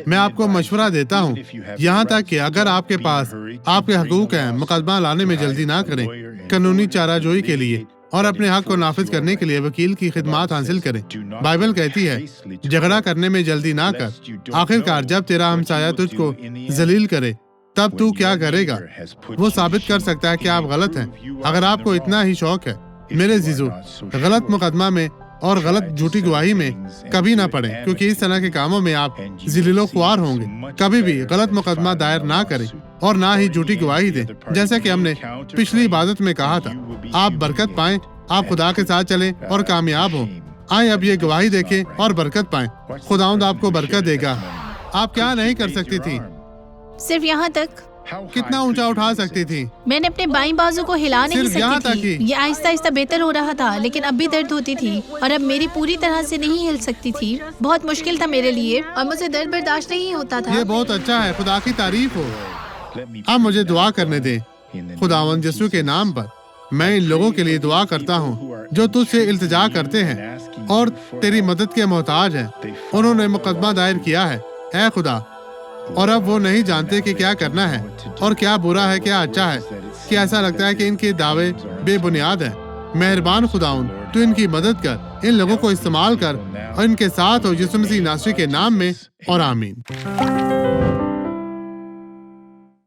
میں آپ کو مشورہ دیتا ہوں، یہاں تک کہ اگر آپ کے پاس آپ کے حقوق ہیں، مقدمہ لانے میں جلدی نہ کریں، قانونی چارہ جوئی کے لیے اور اپنے حق کو نافذ کرنے کے لیے وکیل کی خدمات حاصل کریں۔ بائبل کہتی ہے، جھگڑا کرنے میں جلدی نہ کر، آخرکار جب تیرا ہمسایہ تجھ کو ذلیل کرے تب تو کیا کرے گا؟ وہ ثابت کر سکتا ہے کہ آپ غلط ہیں۔ اگر آپ کو اتنا ہی شوق ہے، میرے عزیزو، غلط مقدمہ میں اور غلط جھوٹی گواہی میں کبھی نہ پڑیں، کیونکہ اس طرح کے کاموں میں آپ ذلیل و خوار ہوں گے۔ کبھی بھی غلط مقدمہ دائر نہ کریں اور نہ ہی جھوٹی گواہی دیں۔ جیسا کہ ہم نے پچھلی عبادت میں کہا تھا، آپ برکت پائیں، آپ خدا کے ساتھ چلیں اور کامیاب ہوں۔ آئیں اب یہ گواہی دیکھیں اور برکت پائیں۔ خداوند آپ کو برکت دے گا۔ آپ کیا نہیں کر سکتی تھی؟ صرف یہاں تک کتنا اونچا اٹھا سکتی تھی؟ میں نے اپنے بائیں بازو کو ہلا نہیں صرف یہاں سکتی تک تھی۔ ہی؟ یہ آہستہ آہستہ بہتر ہو رہا تھا، لیکن اب بھی درد ہوتی تھی اور اب میری پوری طرح سے نہیں ہل سکتی تھی۔ بہت مشکل تھا میرے لیے اور مجھے درد برداشت نہیں ہوتا تھا۔ یہ بہت اچھا ہے، خدا کی تعریف ہو۔ اب مجھے دعا کرنے دیں۔ خداوند یسوع کے نام پر میں ان لوگوں کے لیے دعا کرتا ہوں جو تجھ سے التجا کرتے ہیں اور تیری مدد کے محتاج ہیں۔ انہوں نے مقدمہ دائر کیا ہے، اے خدا، اور اب وہ نہیں جانتے کہ کیا کرنا ہے اور کیا برا ہے کیا اچھا ہے، کہ ایسا لگتا ہے کہ ان کے دعوے بے بنیاد ہیں۔ مہربان خداوند، تو ان کی مدد کر، ان لوگوں کو استعمال کر اور ان کے ساتھ ہو، یسوع مسیح ناصری کے نام میں، اور آمین۔